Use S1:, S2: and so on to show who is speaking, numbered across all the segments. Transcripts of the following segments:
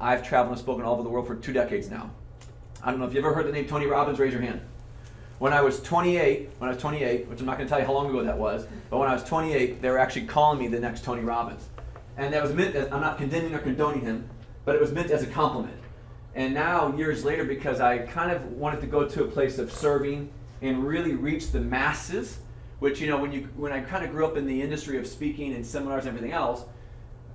S1: I've traveled and spoken all over the world for 2 decades now. I don't know if you've ever heard the name Tony Robbins, raise your hand. When I was 28, which I'm not going to tell you how long ago that was, but when I was 28, they were actually calling me the next Tony Robbins. And that was meant as, I'm not condemning or condoning him, but it was meant as a compliment. And now, years later, because I kind of wanted to go to a place of serving and really reach the masses, which, you know, when I kind of grew up in the industry of speaking and seminars and everything else,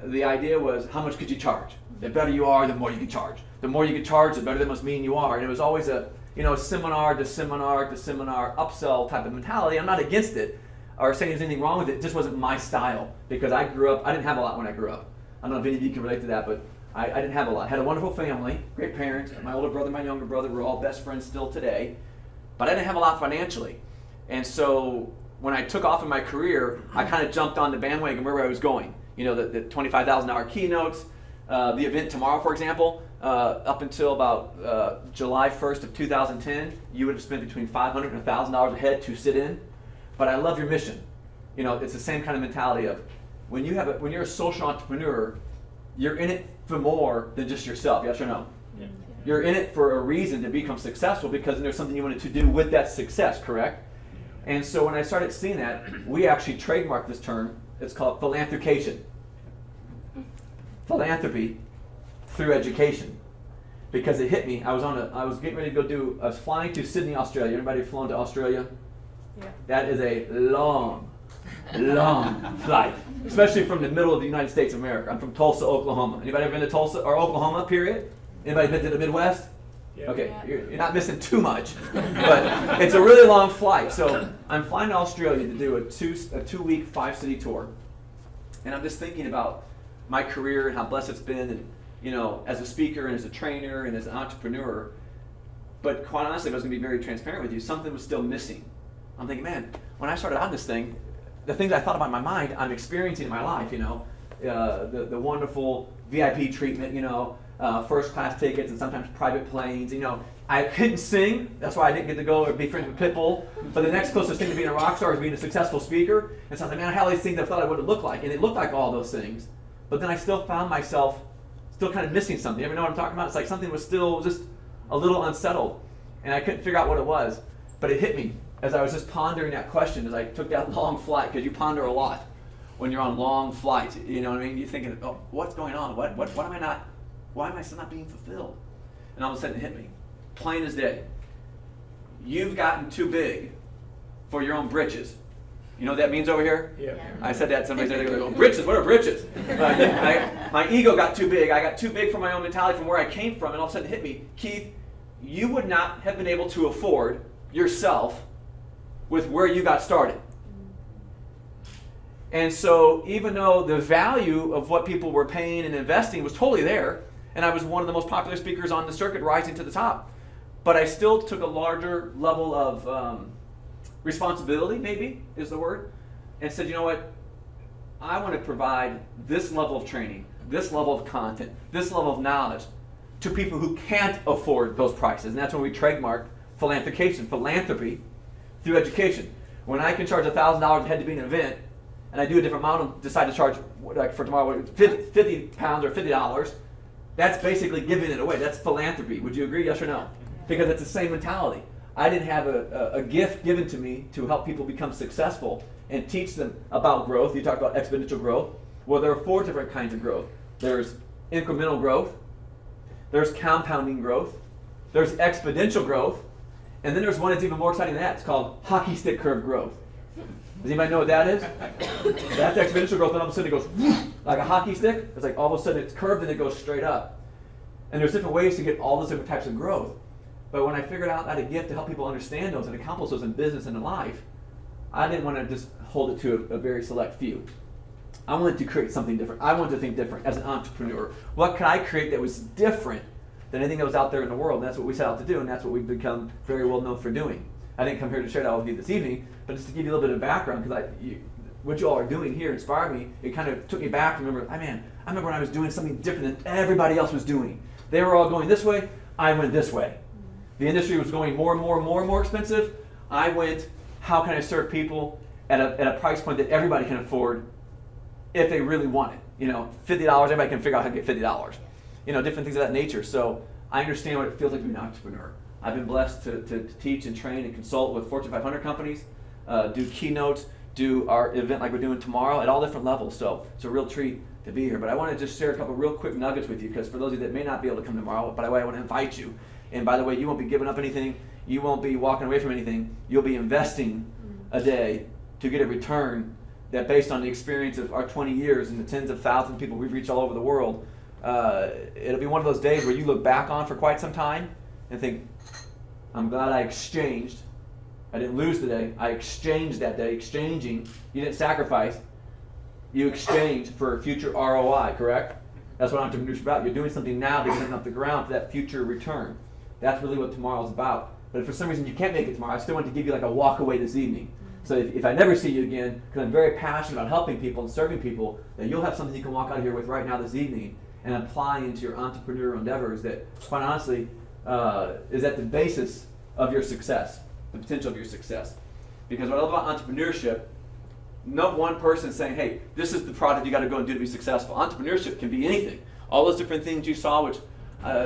S1: the idea was, how much could you charge? The better you are, the more you can charge. The more you can charge, the better that must mean you are. And it was always a, you know, seminar to seminar to seminar, upsell type of mentality. I'm not against it or saying there's anything wrong with it. It just wasn't my style because I grew up, I didn't have a lot when I grew up. I don't know if any of you can relate to that, but I didn't have a lot. I had a wonderful family, great parents. My older brother, my younger brother, we're all best friends still today. But I didn't have a lot financially. And so when I took off in my career, I kind of jumped on the bandwagon where I was going. You know, the $25,000 keynotes, the event tomorrow, for example, up until about July 1st of 2010, you would have spent between $500 and $1,000 a head to sit in. But I love your mission. You know, it's the same kind of mentality of when you're a social entrepreneur, you're in it for more than just yourself. Yes or no? Yeah. You're in it for a reason to become successful because there's something you wanted to do with that success, correct? And so when I started seeing that, we actually trademarked this term. It's called philanthrocation. Philanthropy through education. Because it hit me. I was getting ready to go I was flying to Sydney, Australia. Anybody flown to Australia? Yeah. That is a long flight. Especially from the middle of the United States of America. I'm from Tulsa, Oklahoma. Anybody ever been to Tulsa or Oklahoma, period? Anybody been to the Midwest? Yeah. Okay, yeah. You're not missing too much, but it's a really long flight. So I'm flying to Australia to do a two-week, 5-city tour. And I'm just thinking about my career and how blessed it's been, and, you know, as a speaker and as a trainer and as an entrepreneur. But quite honestly, if I was going to be very transparent with you, something was still missing. I'm thinking, man, when I started on this thing, the things I thought about in my mind, I'm experiencing in my life, you know, the wonderful VIP treatment, you know, first class tickets and sometimes private planes, you know. I couldn't sing, that's why I didn't get to go or be friends with Pitbull. But the next closest thing to being a rock star is being a successful speaker. And so I was like, man, I had all these things I thought I would have looked like. And it looked like all those things. But then I still found myself still kind of missing something. You ever know what I'm talking about? It's like something was still just a little unsettled. And I couldn't figure out what it was. But it hit me as I was just pondering that question as I took that long flight, because you ponder a lot when you're on long flights. You know what I mean? You're thinking, oh, what's going on? What am I not, why am I still not being fulfilled? And all of a sudden it hit me. Plain as day. You've gotten too big for your own britches. You know what that means over here? Yeah. I said that, somebody said, they go, britches, what are britches? My ego got too big. I got too big for my own mentality from where I came from, and all of a sudden it hit me. Keith, you would not have been able to afford yourself with where you got started. And so even though the value of what people were paying and investing was totally there, and I was one of the most popular speakers on the circuit rising to the top, but I still took a larger level of responsibility, maybe is the word, and said, you know what, I want to provide this level of training, this level of content, this level of knowledge to people who can't afford those prices. And that's when we trademarked philanthropy through education. When I can charge $1,000 a head to be an event, and I do a different model, decide to charge, like for tomorrow, 50 pounds or $50, that's basically giving it away. That's philanthropy. Would you agree, yes or no? Because it's the same mentality. I didn't have a gift given to me to help people become successful and teach them about growth. You talk about exponential growth. Well, there are 4 different kinds of growth. There's incremental growth. There's compounding growth. There's exponential growth. And then there's one that's even more exciting than that. It's called hockey stick curve growth. Does anybody know what that is? That's exponential growth, and all of a sudden it goes like a hockey stick. It's like all of a sudden it's curved and it goes straight up. And there's different ways to get all those different types of growth. But when I figured out I had a gift to help people understand those and accomplish those in business and in life, I didn't want to just hold it to a very select few. I wanted to create something different. I wanted to think different as an entrepreneur. What could I create that was different than anything that was out there in the world? And that's what we set out to do, and that's what we've become very well known for doing. I didn't come here to share that with you this evening, but just to give you a little bit of background, because what you all are doing here inspired me. It kind of took me back to remember, I remember when I was doing something different than everybody else was doing. They were all going this way, I went this way. The industry was going more and more expensive. I went, how can I serve people at a price point that everybody can afford if they really want it? You know, $50, everybody can figure out how to get $50. different things of that nature. So I understand what it feels like to be an entrepreneur. I've been blessed to teach and train and consult with Fortune 500 companies, do keynotes, do our event like we're doing tomorrow at all different levels. So it's a real treat to be here. But I want to just share a couple real quick nuggets with you, because for those of you that may not be able to come tomorrow, by the way, I want to invite you. And by the way, you won't be giving up anything. You won't be walking away from anything. You'll be investing a day to get a return that, based on the experience of our 20 years and the tens of thousands of people we've reached all over the world, it'll be one of those days where you look back on for quite some time and think, I'm glad I exchanged. I didn't lose the day. I exchanged that day. Exchanging, you didn't sacrifice. You exchanged for future ROI, correct? That's what entrepreneurship is about. You're doing something now to get something off the ground for that future return. That's really what tomorrow's about. But if for some reason you can't make it tomorrow, I still want to give you like a walk away this evening. So if I never see you again, because I'm very passionate about helping people and serving people, then you'll have something you can walk out of here with right now this evening and apply into your entrepreneurial endeavors that, quite honestly, is at the basis of your success, the potential of your success. Because what I love about entrepreneurship, no one person saying, hey, this is the product you got to go and do to be successful. Entrepreneurship can be anything. All those different things you saw, which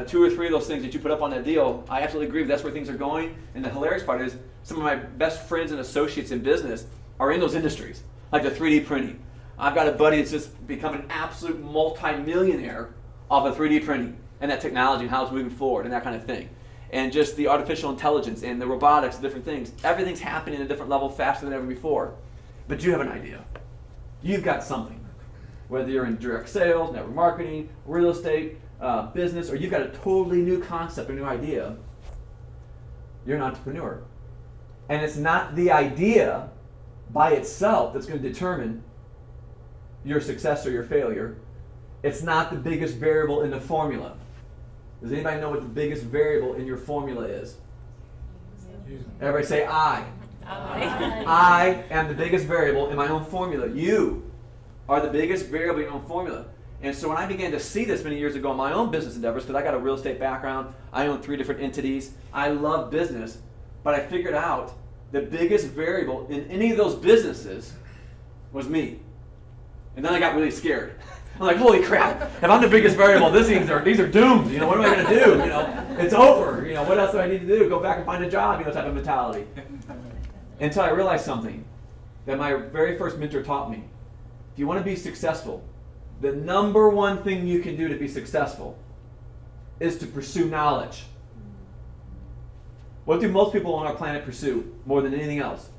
S1: 2 or 3 of those things that you put up on that deal, I absolutely agree that's where things are going. And the hilarious part is, some of my best friends and associates in business are in those industries, like the 3D printing. I've got a buddy that's just become an absolute multi-millionaire off of 3D printing and that technology and how it's moving forward and that kind of thing. And just the artificial intelligence and the robotics and different things. Everything's happening at a different level faster than ever before. But you have an idea. You've got something. Whether you're in direct sales, network marketing, real estate, business, or you've got a totally new concept or new idea, you're an entrepreneur. And it's not the idea by itself that's going to determine your success or your failure. It's not the biggest variable in the formula. Does anybody know what the biggest variable in your formula is? Everybody say I. I am the biggest variable in my own formula. You are the biggest variable in your own formula. And so when I began to see this many years ago in my own business endeavors, because I got a real estate background, I own 3 different entities, I love business, but I figured out the biggest variable in any of those businesses was me. And then I got really scared. I'm like, holy crap, if I'm the biggest variable, these are doomed. What am I going to do? It's over. What else do I need to do? Go back and find a job, type of mentality. Until I realized something that my very first mentor taught me. If you want to be successful, the number one thing you can do to be successful is to pursue knowledge. What do most people on our planet pursue more than anything else?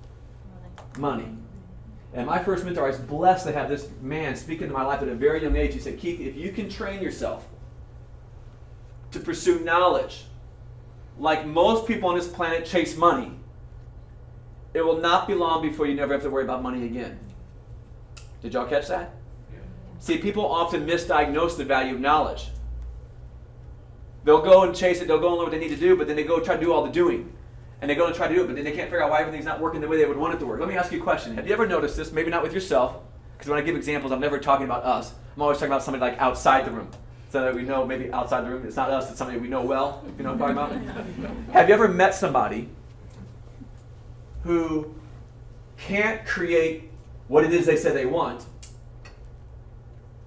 S1: Money. And my first mentor, I was blessed to have this man speak into my life at a very young age. He said, Keith, if you can train yourself to pursue knowledge like most people on this planet chase money, it will not be long before you never have to worry about money again. Did y'all catch that? Yeah. See, people often misdiagnose the value of knowledge. They'll go and chase it, they'll go and learn what they need to do, but then they go try to do all the doing. And they go and try to do it, but then they can't figure out why everything's not working the way they would want it to work. Let me ask you a question. Have you ever noticed this? Maybe not with yourself, because when I give examples, I'm never talking about us. I'm always talking about somebody like outside the room. So that we know maybe outside the room, it's not us, it's somebody we know well, if you know what I'm talking about. Have you ever met somebody who can't create what it is they say they want,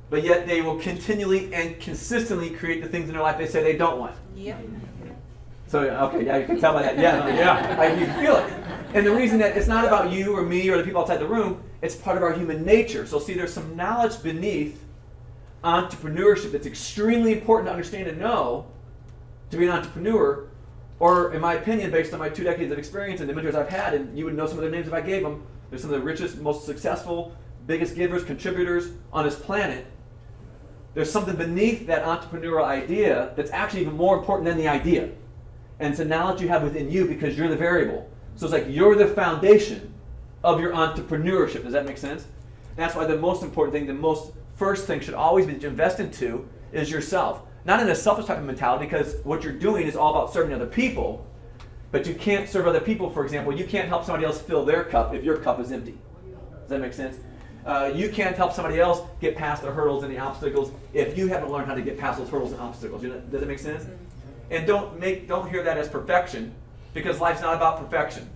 S1: but yet they will continually and consistently create the things in their life they say they don't want?
S2: Yep.
S1: So, okay, yeah, you can tell by that. Yeah, you can feel it. And the reason that it's not about you or me or the people outside the room, it's part of our human nature. So see, there's some knowledge beneath entrepreneurship that's extremely important to understand and know to be an entrepreneur, or in my opinion, based on my 2 decades of experience and the mentors I've had, and you would know some of their names if I gave them, they're some of the richest, most successful, biggest givers, contributors on this planet. There's something beneath that entrepreneurial idea that's actually even more important than the idea. And it's a knowledge you have within you because you're the variable. So it's like you're the foundation of your entrepreneurship. Does that make sense? And that's why the most important thing, the most first thing should always be to invest into is yourself. Not in a selfish type of mentality, because what you're doing is all about serving other people, but you can't serve other people. For example, you can't help somebody else fill their cup if your cup is empty. Does that make sense? You can't help somebody else get past the hurdles and the obstacles if you haven't learned how to get past those hurdles and obstacles. Does that make sense? And don't hear that as perfection, because life's not about perfection.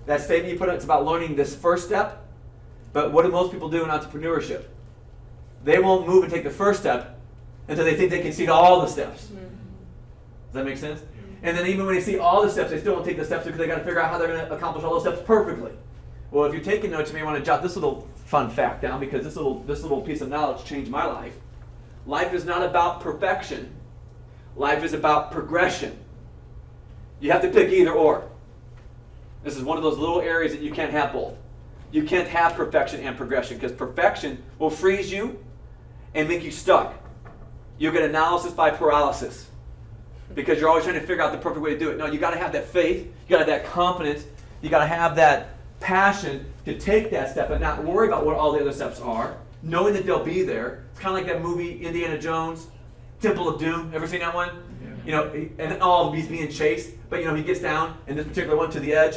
S1: That statement you put in, it's about learning this first step, but what do most people do in entrepreneurship? They won't move and take the first step until they think they can see all the steps. Does that make sense? And then even when they see all the steps, they still won't take the steps because they got to figure out how they're going to accomplish all those steps perfectly. Well, if you're taking notes, you may want to jot this little fun fact down, because this little piece of knowledge changed my life. Life is not about perfection. Life is about progression. You have to pick either or. This is one of those little areas that you can't have both. You can't have perfection and progression, because perfection will freeze you and make you stuck. You'll get analysis by paralysis, because you're always trying to figure out the perfect way to do it. No, you got to have that faith. You got to have that confidence. You got to have that passion to take that step and not worry about what all the other steps are, knowing that they'll be there. It's kind of like that movie Indiana Jones, Temple of Doom. Ever seen that one? Yeah. And all he's being chased, but he gets down in this particular one to the edge,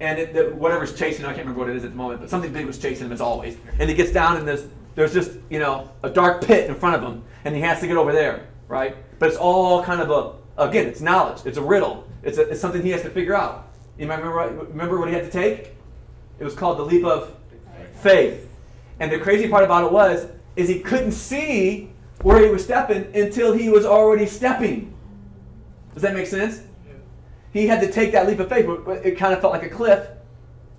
S1: and whatever's chasing him, I can't remember what it is at the moment, but something big was chasing him as always. And he gets down, and there's just a dark pit in front of him, and he has to get over there, right? But it's all kind of again, it's knowledge. It's a riddle. It's something he has to figure out. You might remember what he had to take? It was called the leap of faith. And the crazy part about it is he couldn't see where he was stepping until he was already stepping. Does that make sense? Yeah. He had to take that leap of faith, but it kind of felt like a cliff.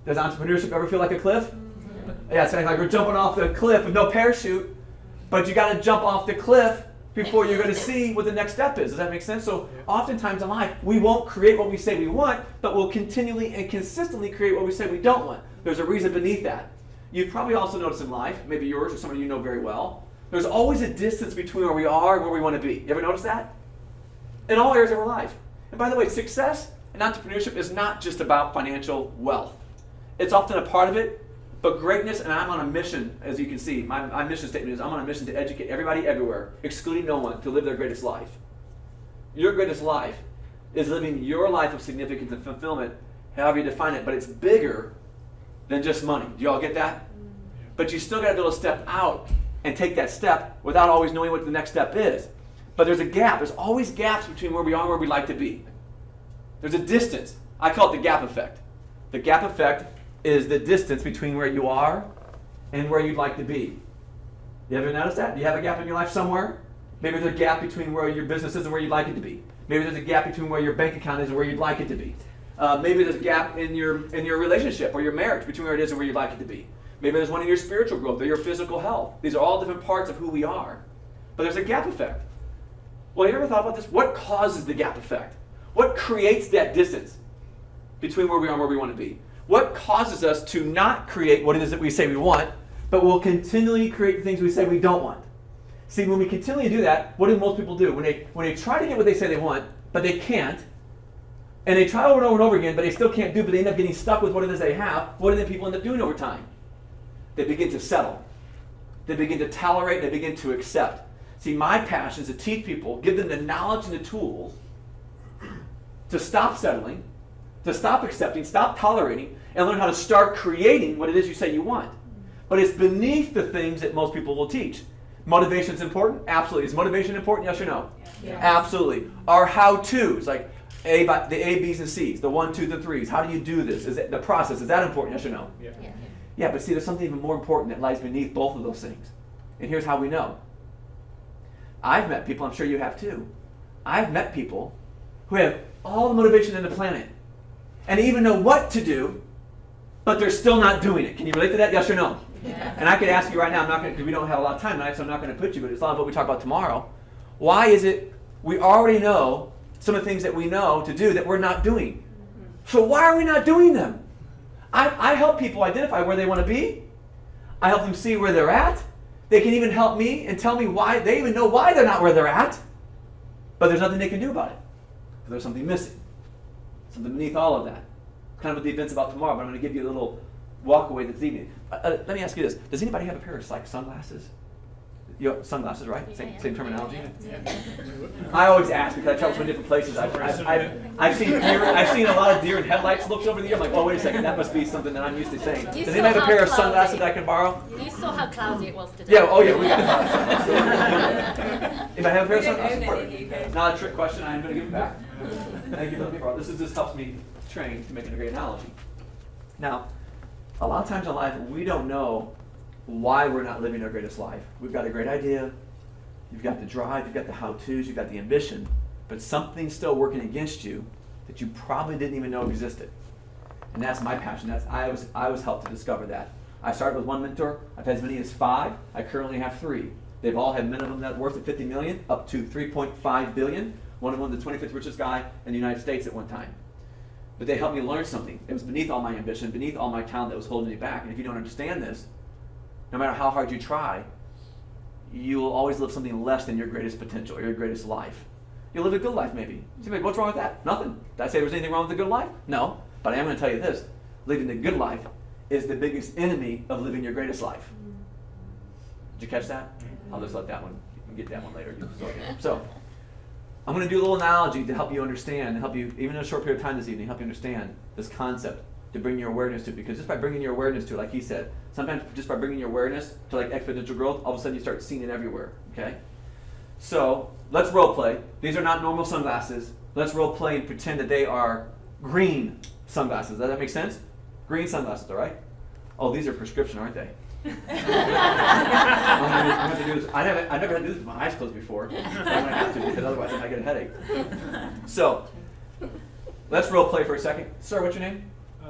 S1: Does entrepreneurship ever feel like a cliff? Yeah, it's like we're jumping off the cliff with no parachute, but you got to jump off the cliff before you're going to see what the next step is. Does that make sense? So oftentimes in life, we won't create what we say we want, but we'll continually and consistently create what we say we don't want. There's a reason beneath that. You've probably also noticed in life, maybe yours or someone you know very well, there's always a distance between where we are and where we want to be. You ever notice that? In all areas of our life. And by the way, success and entrepreneurship is not just about financial wealth. It's often a part of it, but greatness, and I'm on a mission, as you can see, my mission statement is I'm on a mission to educate everybody everywhere, excluding no one, to live their greatest life. Your greatest life is living your life of significance and fulfillment, however you define it, but it's bigger than just money. Do you all get that? But you still got to be able to step out and take that step without always knowing what the next step is. But there's a gap. There's always gaps between where we are and where we'd like to be. There's a distance. I call it the gap effect. The gap effect is the distance between where you are and where you'd like to be. You ever notice that? Do you have a gap in your life somewhere? Maybe there's a gap between where your business is and where you'd like it to be. Maybe there's a gap between where your bank account is and where you'd like it to be. Maybe there's a gap in your relationship or your marriage between where it is and where you'd like it to be. Maybe there's one in your spiritual growth or your physical health. These are all different parts of who we are. But there's a gap effect. Well, you ever thought about this? What causes the gap effect? What creates that distance between where we are and where we want to be? What causes us to not create what it is that we say we want, but will continually create the things we say we don't want? See, when we continually do that, what do most people do? When they try to get what they say they want, but they can't, and they try over and over and over again, but they still can't do, but they end up getting stuck with what it is they have, what do the people end up doing over time? They begin to settle. They begin to tolerate, they begin to accept. See, my passion is to teach people, give them the knowledge and the tools to stop settling, to stop accepting, stop tolerating, and learn how to start creating what it is you say you want. But it's beneath the things that most people will teach. Motivation is important? Absolutely. Is motivation important? Yes or no? Yeah. Absolutely. Our how-tos, like the A, B's, and C's, the 1, 2, the 3s. How do you do this? Is it the process? Is that important? Yes or no? Yeah. Yeah, but see, there's something even more important that lies beneath both of those things. And here's how we know. I've met people, I'm sure you have too. I've met people who have all the motivation in the planet and even know what to do, but they're still not doing it. Can you relate to that? Yes or no? Yeah. And I could ask you right now, I'm not going to, because we don't have a lot of time tonight, so I'm not going to put you, but it's a lot of what we talk about tomorrow. Why is it we already know some of the things that we know to do that we're not doing? So why are we not doing them? I help people identify where they want to be. I help them see where they're at. They can even help me and tell me why. They even know why they're not where they're at. But there's nothing they can do about it. There's something missing. Something beneath all of that. Kind of what the event's about tomorrow, but I'm going to give you a little walk away this evening. Let me ask you this. Does anybody have a pair of sunglasses? You have sunglasses, right? Same terminology? Yeah. I always ask because I travel to different places. I've seen a lot of deer in headlights looks over the year. I'm like, oh, wait a second, that must be something that I'm used to saying. Does anybody have a pair of sunglasses that I can borrow?
S2: You saw how cloudy it was today.
S1: Yeah, oh yeah, we got it. If I have a pair of sunglasses, not a trick question, I am going to give it back. Thank you for letting me borrow. This helps me train to make a great analogy. Now, a lot of times in life, we don't know why we're not living our greatest life. We've got a great idea. you've got the drive, you've got the how-tos, you've got the ambition, but something's still working against you that you probably didn't even know existed. And that's my passion. I was helped to discover that. I started with one mentor. I've had as many as 5. I currently have 3. They've all had minimum net worth of $50 million up to $3.5 billion. One of them, the 25th richest guy in the United States at one time. But they helped me learn something. It was beneath all my ambition, beneath all my talent that was holding me back. And if you don't understand this, no matter how hard you try, you will always live something less than your greatest potential or your greatest life. You'll live a good life maybe. So what's wrong with that? Nothing. Did I say there was anything wrong with a good life? No. But I am going to tell you this. Living the good life is the biggest enemy of living your greatest life. Did you catch that? I'll just let that one, you can get that one later. So, I'm going to do a little analogy to help you understand, to help you, even in a short period of time this evening, help you understand this concept, to bring your awareness to it. Because just by bringing your awareness to it, like he said, sometimes just by bringing your awareness to like exponential growth, all of a sudden you start seeing it everywhere, okay? So, let's role play. These are not normal sunglasses. Let's role play and pretend that they are green sunglasses. Does that make sense? Green sunglasses, all right? Oh, these are prescription, aren't they? I'm gonna have to do this. I never had to do this with my eyes closed before. I'm going to have to because otherwise I might get a headache. So, let's role play for a second. Sir, what's your name?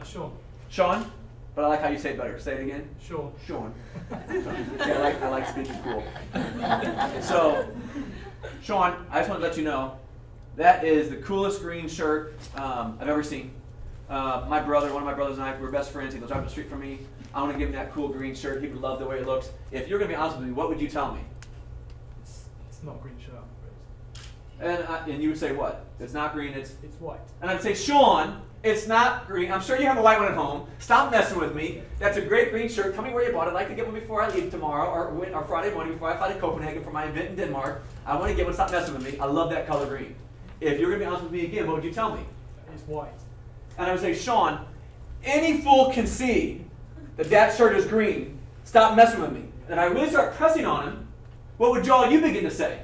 S3: Sean.
S1: Sean? But I like how you say it better. Say it again.
S3: Sean.
S1: Sean. Yeah, I like speaking cool. So, Sean, I just want to let you know that is the coolest green shirt I've ever seen. One of my brothers and I, we're best friends. He lives right up the street from me. I want to give him that cool green shirt. He would love the way it looks. If you're going to be honest with me, what would you tell me?
S3: It's not a green shirt.
S1: And you would say what? It's not green, it's
S3: white.
S1: And I'd say, Sean, it's not green. I'm sure you have a white one at home. Stop messing with me. That's a great green shirt. Tell me where you bought it. I'd like to get one before I leave tomorrow or Friday morning before I fly to Copenhagen for my event in Denmark. I want to get one. Stop messing with me. I love that color green. If you're going to be honest with me again, what would you tell me?
S3: It's white.
S1: And I would say, Sean, any fool can see that shirt is green. Stop messing with me. And I really start pressing on him. What would you begin to say?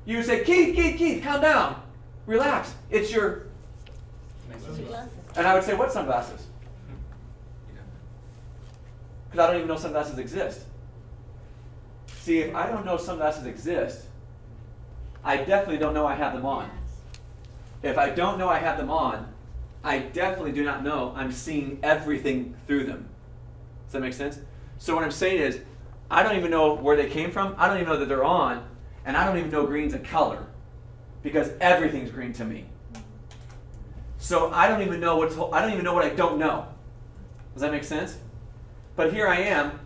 S1: You would say, Keith, calm down. Relax. It's your... And I would say, what sunglasses? Because I don't even know sunglasses exist. See, if I don't know sunglasses exist, I definitely don't know I have them on. If I don't know I have them on, I definitely do not know I'm seeing everything through them. Does that make sense? So what I'm saying is, I don't even know where they came from. I don't even know that they're on. And I don't even know green's a color. Because everything's green to me. So I don't even know what I don't know. Does that make sense? But here I am,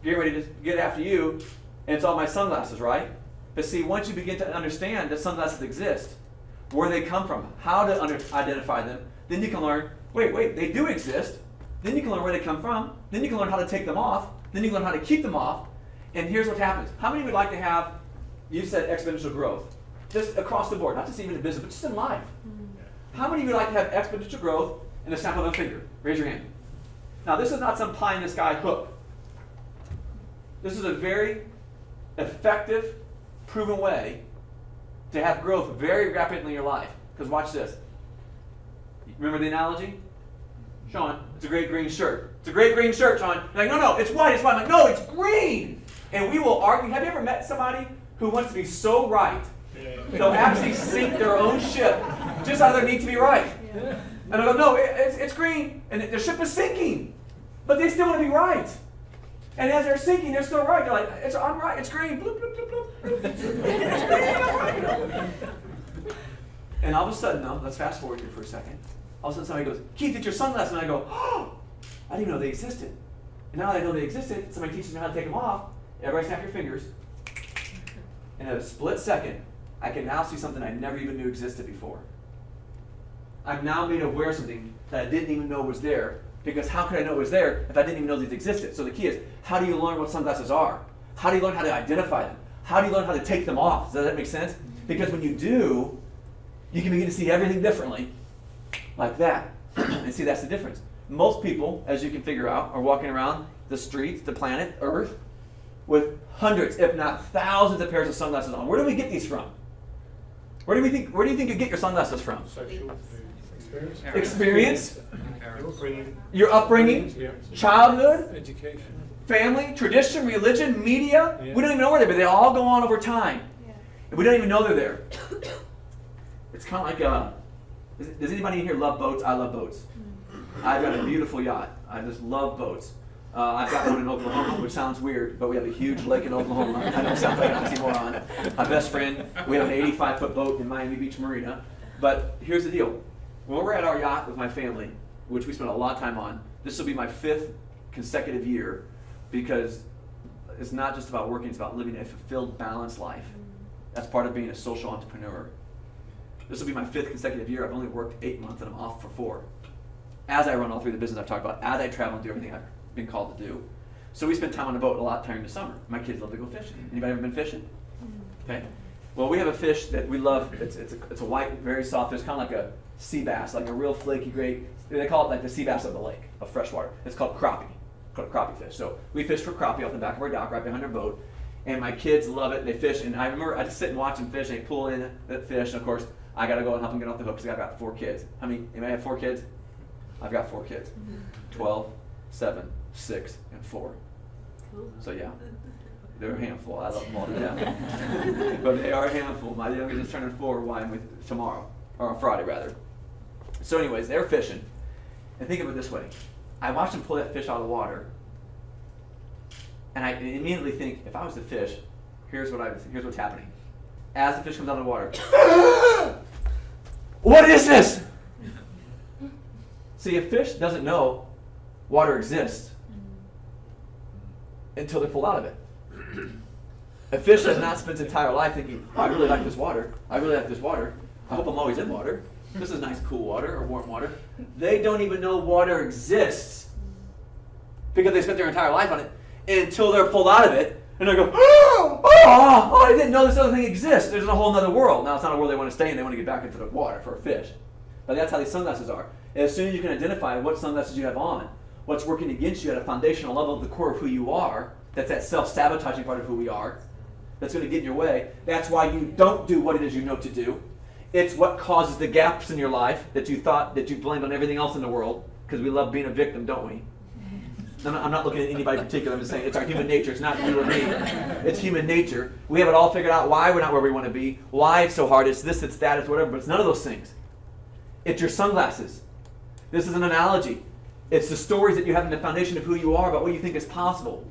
S1: getting ready to get after you, and it's all my sunglasses, right? But see, once you begin to understand that sunglasses exist, where they come from, how to identify them, then you can learn, wait, they do exist. Then you can learn where they come from. Then you can learn how to take them off. Then you can learn how to keep them off. And here's what happens. How many would like to have, you said exponential growth, just across the board, not just even in business, but just in life. How many would like to have exponential growth in the snap of a finger? Raise your hand. Now, this is not some pie in the sky hook. This is a very effective, proven way to have growth very rapidly in your life. Because watch this. Remember the analogy? Sean, it's a great green shirt. It's a great green shirt, Sean. You're like, no, it's white, it's white. I'm like, no, it's green. And we will argue. Have you ever met somebody who wants to be so right? They'll actually sink their own ship just out of their need to be right. And I go, no, it's green. And the ship is sinking. But they still want to be right. And as they're sinking, they're still right. They're like, I'm right, it's green. Bloop, bloop, bloop, bloop. It's green, I'm right. And all of a sudden, now, let's fast forward here for a second. All of a sudden somebody goes, Keith, it's your sunglasses. And I go, oh, I didn't even know they existed. And now that I know they existed, somebody teaches me how to take them off. Everybody snap your fingers. In a split second, I can now see something I never even knew existed before. I'm now made aware of something that I didn't even know was there. Because how could I know it was there if I didn't even know these existed? So the key is, how do you learn what sunglasses are? How do you learn how to identify them? How do you learn how to take them off? Does that make sense? Because when you do, you can begin to see everything differently. Like that. And see, that's the difference. Most people, as you can figure out, are walking around the streets, the planet, Earth, with hundreds, if not thousands of pairs of sunglasses on. Where do we get these from? Where do you think you get your sunglasses from? Experience? Your upbringing? Childhood?
S3: Education.
S1: Family? Tradition? Religion? Media? We don't even know where they are, but they all go on over time. And we don't even know they're there. It's kind of like, does anybody in here love boats? I love boats. I've got a beautiful yacht. I just love boats. I've got one in Oklahoma, which sounds weird, but we have a huge lake in Oklahoma. I know it sounds like an oxymoron. My best friend, we have an 85-foot boat in Miami Beach Marina. But here's the deal. When we're at our yacht with my family, which we spend a lot of time on, this will be my 5th consecutive year, because it's not just about working, it's about living a fulfilled, balanced life. That's part of being a social entrepreneur. This will be my 5th consecutive year. I've only worked 8 months and I'm off for 4. As I run all through the business I've talked about, as I travel and do everything I've been called to do. So we spend time on the boat a lot during the summer. My kids love to go fishing. Anybody ever been fishing? Okay. Well, we have a fish that we love. It's a white, very soft fish, kind of like a sea bass, like a real flaky, great. They call it like the sea bass of the lake, of freshwater. It's called crappie. Called crappie fish. So we fish for crappie off the back of our dock, right behind our boat. And my kids love it. They fish, and I remember I just sit and watch them fish. And they pull in that fish, and of course I got to go and help them get off the hook because I've got 4 kids. How many? Anybody have 4 kids? I've got 4 kids. 12, 7, 6, and 4.
S2: Cool.
S1: So yeah, they're a handful. I love them all to death. But they are a handful. My youngest is turning 4 tomorrow, or on Friday rather. So anyways, they're fishing. And think of it this way. I watched them pull that fish out of the water, and I immediately think, if I was the fish, here's what's happening. As the fish comes out of the water, what is this? See, a fish doesn't know water exists until they're pulled out of it. A fish does not spend its entire life thinking, oh, I really like this water. I really like this water. I hope I'm always in water. This is nice, cool water or warm water. They don't even know water exists because they spent their entire life on it until they're pulled out of it. And they go, oh, I didn't know this other thing exists. There's a whole other world. Now, it's not a world they want to stay in. They want to get back into the water for a fish. But that's how these sunglasses are. As soon as you can identify what sunglasses you have on, what's working against you at a foundational level of the core of who you are, that's that self-sabotaging part of who we are, that's going to get in your way. That's why you don't do what it is you know to do. It's what causes the gaps in your life that you thought that you blamed on everything else in the world, because we love being a victim, don't we? I'm not looking at anybody in particular. I'm just saying it's our human nature. It's not you or me. It's human nature. We have it all figured out why we're not where we want to be, why it's so hard. It's this, it's that, it's whatever, but it's none of those things. It's your sunglasses. This is an analogy. It's the stories that you have in the foundation of who you are, about what you think is possible,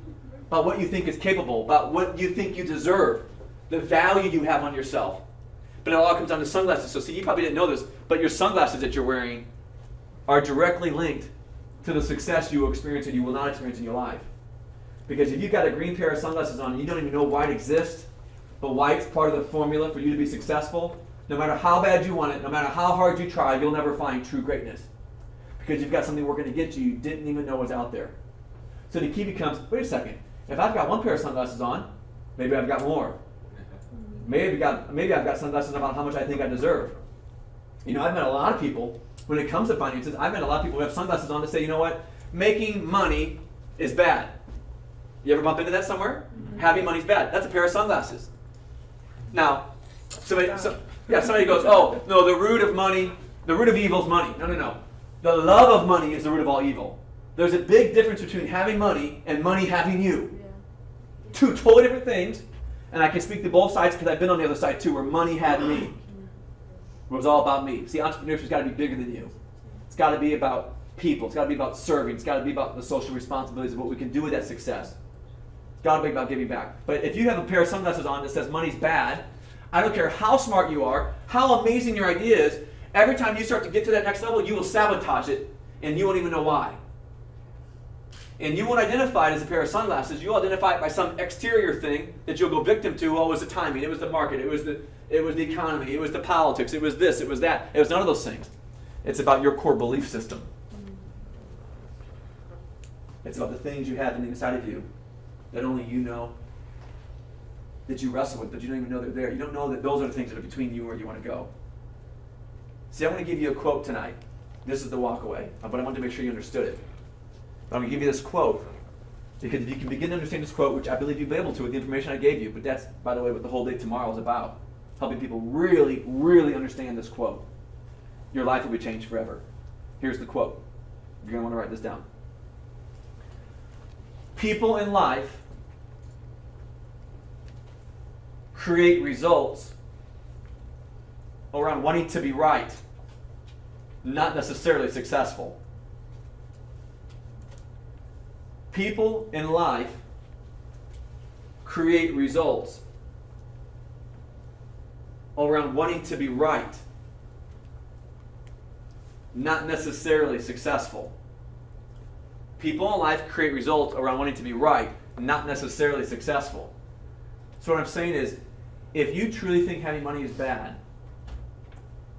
S1: about what you think is capable, about what you think you deserve, the value you have on yourself. But it all comes down to sunglasses. So see, you probably didn't know this, but your sunglasses that you're wearing are directly linked to the success you will experience and you will not experience in your life. Because if you've got a green pair of sunglasses on and you don't even know why it exists, but why it's part of the formula for you to be successful, no matter how bad you want it, no matter how hard you try, you'll never find true greatness. Because you've got something working against you didn't even know was out there. So the key becomes, wait a second, if I've got one pair of sunglasses on, maybe I've got more. Maybe I've got sunglasses about how much I think I deserve. You know, I've met a lot of people, when it comes to finances, I've met a lot of people who have sunglasses on to say, you know what, making money is bad. You ever bump into that somewhere? Mm-hmm. Having money is bad. That's a pair of sunglasses. Now, somebody goes, oh, no, the root of evil is money. No. The love of money is the root of all evil. There's a big difference between having money and money having you. Yeah. Two totally different things. And I can speak to both sides because I've been on the other side too, where money had me. It was all about me. See, entrepreneurship's got to be bigger than you. It's got to be about people. It's got to be about serving. It's got to be about the social responsibilities of what we can do with that success. It's got to be about giving back. But if you have a pair of sunglasses on that says money's bad, I don't care how smart you are, how amazing your idea is, every time you start to get to that next level, you will sabotage it, and you won't even know why. And you won't identify it as a pair of sunglasses. You'll identify it by some exterior thing that you'll go victim to. Oh, it was the timing. It was the market. It was the economy. It was the politics. It was this. It was that. It was none of those things. It's about your core belief system. It's about the things you have inside of you that only you know, that you wrestle with, but you don't even know they're there. You don't know that those are the things that are between you and where you want to go. See, I want to give you a quote tonight. This is the walk away, but I wanted to make sure you understood it. I'm going to give you this quote, because if you can begin to understand this quote, which I believe you'll be able to with the information I gave you, but that's, by the way, what the whole day tomorrow is about, helping people really, really understand this quote, your life will be changed forever. Here's the quote. You're going to want to write this down. People in life create results around wanting to be right, not necessarily successful. People in life create results around wanting to be right, not necessarily successful. People in life create results around wanting to be right, not necessarily successful. So what I'm saying is, if you truly think having money is bad,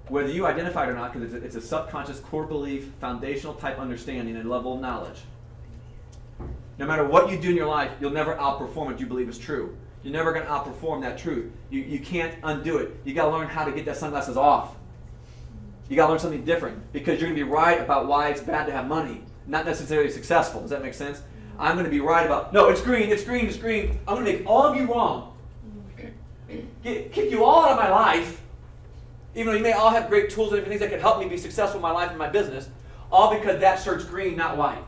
S1: whether you identify it or not, because it's a subconscious core belief, foundational type understanding and level of knowledge, no matter what you do in your life, you'll never outperform what you believe is true. You're never going to outperform that truth. You can't undo it. You got to learn how to get that sunglasses off. You got to learn something different, because you're going to be right about why it's bad to have money, not necessarily successful. Does that make sense? I'm going to be right about, no, it's green, it's green, it's green. I'm going to make all of you wrong. Kick you all out of my life, even though you may all have great tools and things that can help me be successful in my life and my business, all because that shirt's green, not white.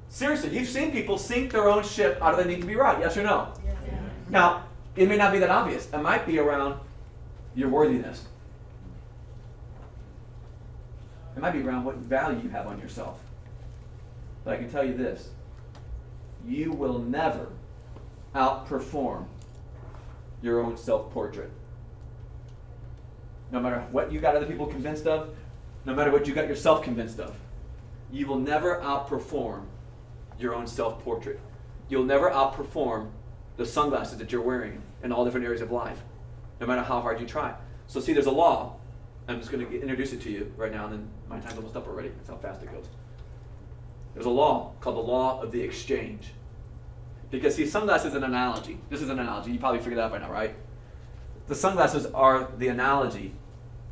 S1: Seriously, you've seen people sink their own ship out of the need to be right, yes or no?
S2: Yeah.
S1: Now, it may not be that obvious. It might be around your worthiness. It might be around what value you have on yourself. But I can tell you this, you will never outperform your own self-portrait. No matter what you got other people convinced of, no matter what you got yourself convinced of, you will never outperform your own self-portrait. You'll never outperform the sunglasses that you're wearing in all different areas of life, no matter how hard you try. So see, there's a law. I'm just going to introduce it to you right now, and then my time's almost up already. That's how fast it goes. There's a law called the law of the exchange. Because see, sunglasses is an analogy. This is an analogy. You probably figured that out by now, right? The sunglasses are the analogy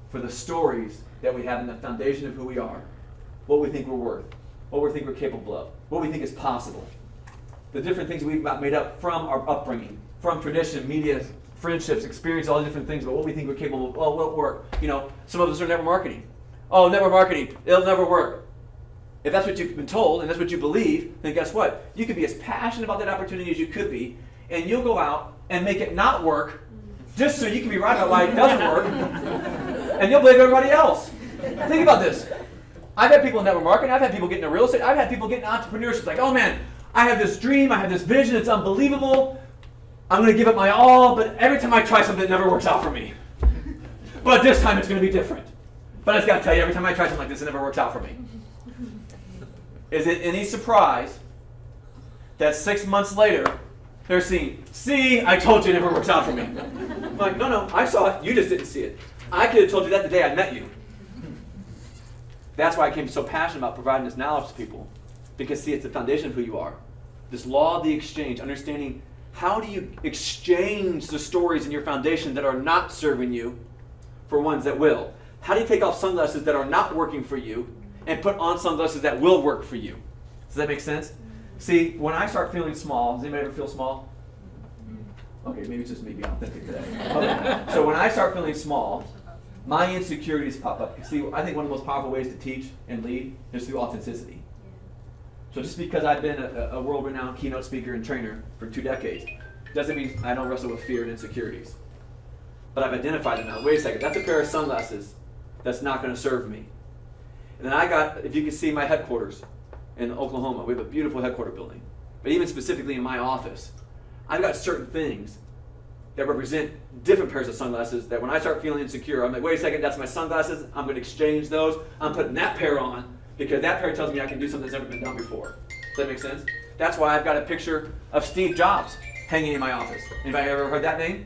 S1: for the stories that we have in the foundation of who we are, what we think we're worth, what we think we're capable of, what we think is possible. The different things we've got made up from our upbringing, from tradition, media, friendships, experience, all the different things about what we think we're capable of. Oh, will it work? You know, some of us are network marketing. Oh, network marketing, it'll never work. If that's what you've been told and that's what you believe, then guess what? You could be as passionate about that opportunity as you could be, and you'll go out and make it not work just so you can be right about why it doesn't work, and you'll blame everybody else. Think about this. I've had people in network marketing, I've had people get into real estate, I've had people get into entrepreneurship, like, oh man, I have this dream, I have this vision, it's unbelievable, I'm going to give it my all, but every time I try something, it never works out for me. But this time it's going to be different. But I just got to tell you, every time I try something like this, it never works out for me. Is it any surprise that 6 months later, they're seeing, see, I told you it never works out for me. I'm like, no, I saw it, you just didn't see it. I could have told you that the day I met you. That's why I became so passionate about providing this knowledge to people. Because see, it's the foundation of who you are. This law of the exchange, understanding how do you exchange the stories in your foundation that are not serving you for ones that will? How do you take off sunglasses that are not working for you and put on sunglasses that will work for you? Does that make sense? See, when I start feeling small, does anybody ever feel small? Okay, maybe it's just me being authentic today. Okay. So when I start feeling small, my insecurities pop up. See, I think one of the most powerful ways to teach and lead is through authenticity. So just because I've been a world-renowned keynote speaker and trainer for 2 decades, doesn't mean I don't wrestle with fear and insecurities. But I've identified them now. Wait a second, that's a pair of sunglasses that's not going to serve me. And then I got, if you can see my headquarters in Oklahoma, we have a beautiful headquarter building. But even specifically in my office, I've got certain things that represent different pairs of sunglasses that when I start feeling insecure, I'm like, wait a second, that's my sunglasses. I'm going to exchange those. I'm putting that pair on because that pair tells me I can do something that's never been done before. Does that make sense? That's why I've got a picture of Steve Jobs hanging in my office. Anybody ever heard that name?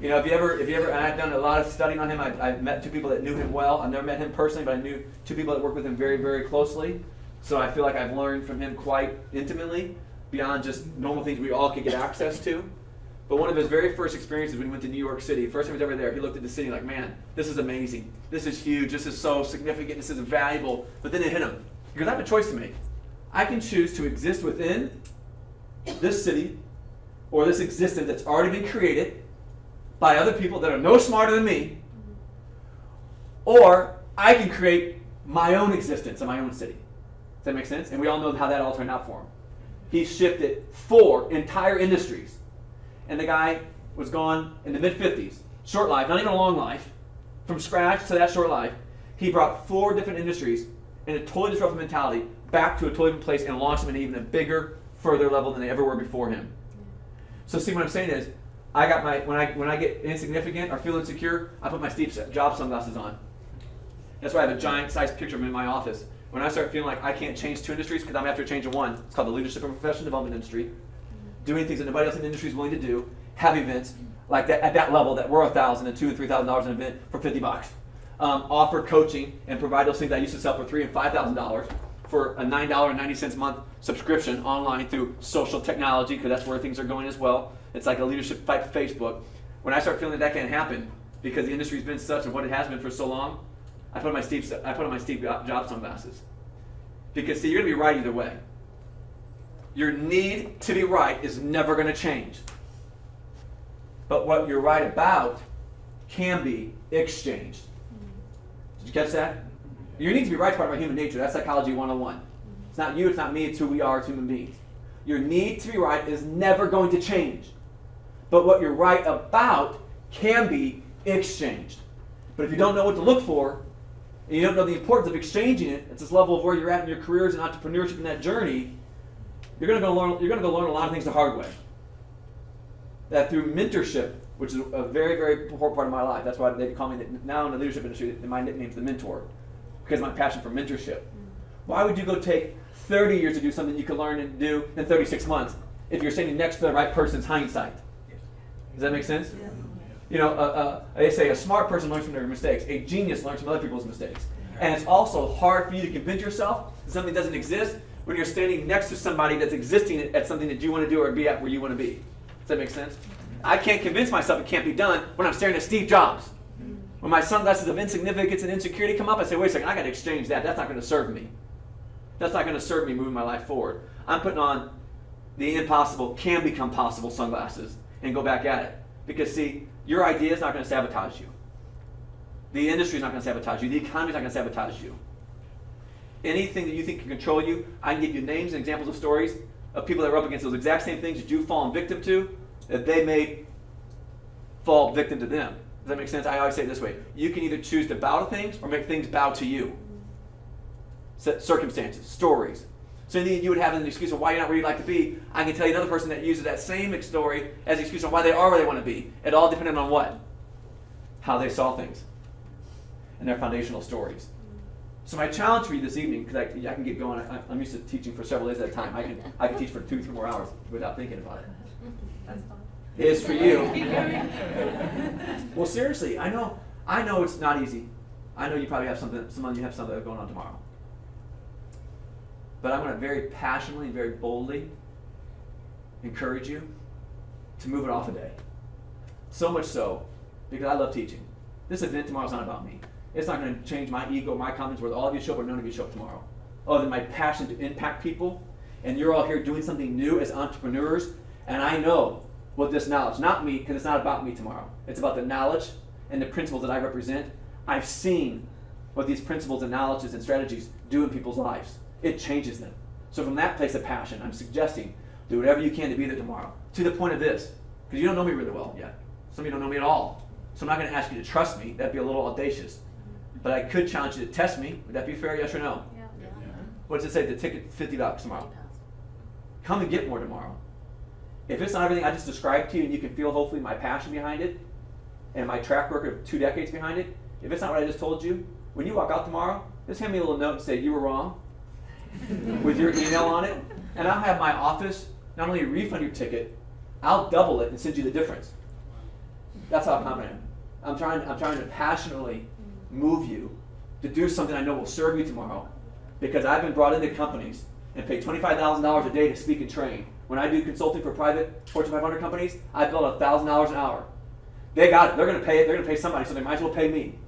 S1: You know, if you ever, and I've done a lot of studying on him. I've met 2 people that knew him well. I've never met him personally, but I knew 2 people that worked with him very, very closely. So I feel like I've learned from him quite intimately, beyond just normal things we all could get access to. But one of his very first experiences when he went to New York City, first time he was ever there, he looked at the city like, man, this is amazing. This is huge. This is so significant. This is valuable. But then it hit him. Because I have a choice to make. I can choose to exist within this city or this existence that's already been created by other people that are no smarter than me, or I can create my own existence in my own city. Does that make sense? And we all know how that all turned out for him. He shifted 4 entire industries. And the guy was gone in the mid-50s. Short life, not even a long life. from scratch to that short life. He brought 4 different industries in a totally disruptive mentality back to a totally different place and launched them in even a bigger, further level than they ever were before him. So see, what I'm saying is, I got my when I get insignificant or feel insecure, I put my Steve Jobs sunglasses on. That's why I have a giant-sized picture of him in my office. When I start feeling like I can't change 2 industries because I'm after changing one, it's called the leadership and professional development industry. Doing things that nobody else in the industry is willing to do. Have events like that at that level that were $1,000 and $2,000 and $3,000 an event for $50. Offer coaching and provide those things that I used to sell for $3,000 and $5,000 for a $9.90 a month subscription online through social technology, because that's where things are going as well. It's like a leadership fight for Facebook. When I start feeling that can't happen because the industry's been such and what it has been for so long, I put on my Steve Jobs sunglasses. Because see, you're gonna be right either way. Your need to be right is never gonna change. But what you're right about can be exchanged. Did you catch that? Your need to be right is part of our human nature. That's psychology 101. It's not you, it's not me, it's who we are as human beings. Your need to be right is never going to change. But what you're right about can be exchanged. But if you don't know what to look for, and you don't know the importance of exchanging it at this level of where you're at in your careers and entrepreneurship in that journey, you're going to go learn a lot of things the hard way. That through mentorship, which is a very, very important part of my life. That's why they call me, now in the leadership industry, my nickname is the mentor, because of my passion for mentorship. Why would you go take 30 years to do something you can learn and do in 36 months if you're standing next to the right person's hindsight? Does that make sense? Yeah. You know, they say a smart person learns from their mistakes. A genius learns from other people's mistakes. And it's also hard for you to convince yourself that something doesn't exist when you're standing next to somebody that's existing at something that you want to do or be at where you want to be. Does that make sense? I can't convince myself it can't be done when I'm staring at Steve Jobs. When my sunglasses of insignificance and insecurity come up, I say, wait a second, I got to exchange that. That's not going to serve me. That's not going to serve me moving my life forward. I'm putting on the impossible can become possible sunglasses and go back at it. Because see, your idea is not going to sabotage you. The industry is not going to sabotage you. The economy is not going to sabotage you. Anything that you think can control you, I can give you names and examples of stories of people that are up against those exact same things that you've fallen victim to, that they may fall victim to them. Does that make sense? I always say it this way. You can either choose to bow to things or make things bow to you. Circumstances, stories. So anything you would have as an excuse of why you're not where you'd like to be, I can tell you another person that uses that same story as an excuse on why they are where they want to be. It all depended on what? How they saw things. And their foundational stories. So my challenge for you this evening, because I can get going, I'm used to teaching for several days at a time. I can teach for 2-3 more hours without thinking about it.
S2: That's fine.
S1: Is for you. Well, seriously, I know it's not easy. I know you probably have something going on tomorrow. But I'm going to very passionately and very boldly encourage you to move it off a day. So much so, because I love teaching. This event tomorrow is not about me. It's not going to change my ego, my confidence, whether all of you show up or none of you show up tomorrow. Other than my passion to impact people, and you're all here doing something new as entrepreneurs, and I know with this knowledge, not me, because it's not about me tomorrow. It's about the knowledge and the principles that I represent. I've seen what these principles and knowledges and strategies do in people's lives. It changes them. So from that place of passion, I'm suggesting do whatever you can to be there tomorrow. To the point of this, because you don't know me really well yet. Some of you don't know me at all. So I'm not going to ask you to trust me. That'd be a little audacious. But I could challenge you to test me. Would that be fair, yes or no?
S2: Yeah.
S1: What does it say? The ticket, $50 tomorrow. Come and get more tomorrow. If it's not everything I just described to you and you can feel hopefully my passion behind it and my track record of 2 decades behind it, if it's not what I just told you, when you walk out tomorrow, just hand me a little note and say you were wrong with your email on it, and I'll have my office not only refund your ticket, I'll double it and send you the difference. That's how confident I am. I'm trying to passionately move you to do something I know will serve you tomorrow, because I've been brought into companies and paid $25,000 a day to speak and train. When I do consulting for private Fortune 500 companies, I bill $1,000 an hour. They got it. They're going to pay it. They're going to pay somebody, so they might as well pay me.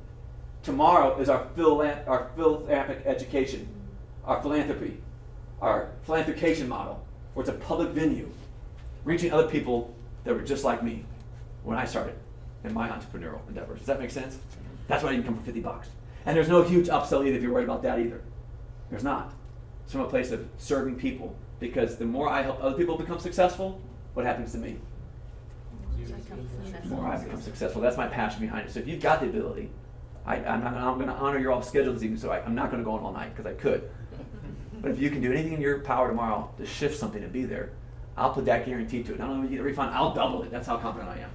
S1: Tomorrow is our philanthropic education, our philanthropy, our philanthrocation model, where it's a public venue, reaching other people that were just like me when I started in my entrepreneurial endeavors. Does that make sense? That's why you can come for $50. And there's no huge upsell either if you're worried about that either. There's not. It's from a place of serving people. Because the more I help other people become successful, what happens to me? The more I become successful. That's my passion behind it. So if you've got the ability I'm going to honor your all schedule this evening, so I'm not going to go on all night because I could. But if you can do anything in your power tomorrow to shift something and be there, I'll put that guarantee to it. Not only will you get a refund, I'll double it. That's how confident I am.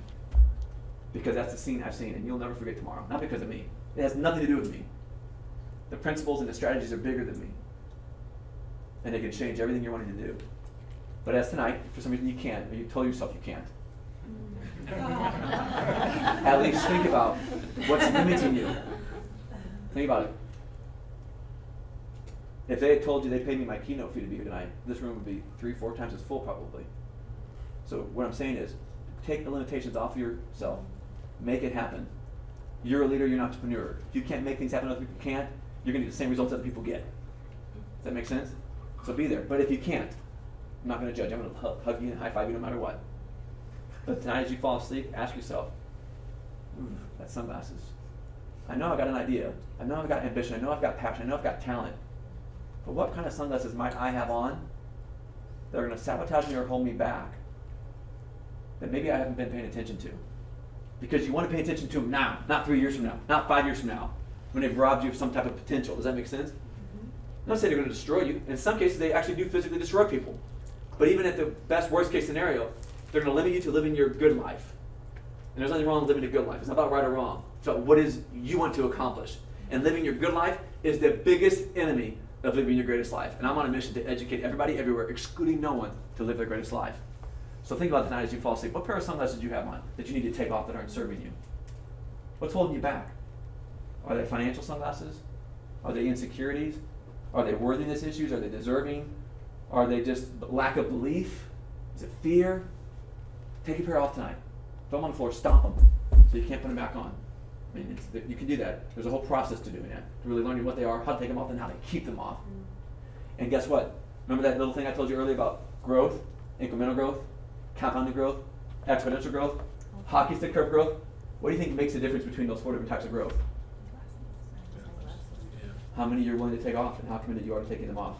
S1: Because that's the scene I've seen, and you'll never forget tomorrow. Not because of me. It has nothing to do with me. The principles and the strategies are bigger than me. And they can change everything you're wanting to do. But as tonight, for some reason you can't, or you told yourself you can't. At least think about what's limiting you. Think about it. If they had told you they paid me my keynote fee to be here tonight, this room would be 3-4 times as full probably. So what I'm saying is, take the limitations off yourself. Make it happen. You're a leader, you're an entrepreneur. If you can't make things happen, other people can't, you're going to get the same results other people get. Does that make sense? So be there. But if you can't, I'm not going to judge. I'm going to hug you and high five you no matter what. But tonight as you fall asleep, ask yourself, that's sunglasses. I know I've got an idea. I know I've got ambition. I know I've got passion. I know I've got talent. But what kind of sunglasses might I have on that are going to sabotage me or hold me back that maybe I haven't been paying attention to? Because you want to pay attention to them now, not 3 years from now, not 5 years from now, when they've robbed you of some type of potential. Does that make sense? I'm not saying they're going to destroy you. In some cases, they actually do physically destroy people. But even at the best, worst case scenario, they're going to limit you to living your good life. And there's nothing wrong with living a good life. It's not about right or wrong. It's about what is you want to accomplish. And living your good life is the biggest enemy of living your greatest life. And I'm on a mission to educate everybody everywhere, excluding no one, to live their greatest life. So think about tonight as you fall asleep. What pair of sunglasses do you have on that you need to take off that aren't serving you? What's holding you back? Are they financial sunglasses? Are they insecurities? Are they worthiness issues? Are they deserving? Are they just lack of belief? Is it fear? Take a pair off tonight. Throw them on the floor, stomp them, so you can't put them back on. I mean, you can do that. There's a whole process to doing that, to really learning what they are, how to take them off, and how to keep them off. And guess what? Remember that little thing I told you earlier about growth, incremental growth, compounding growth, exponential growth, hockey stick curve growth? What do you think makes the difference between those 4 different types of growth? How many you're willing to take off, and how committed you are to taking them off.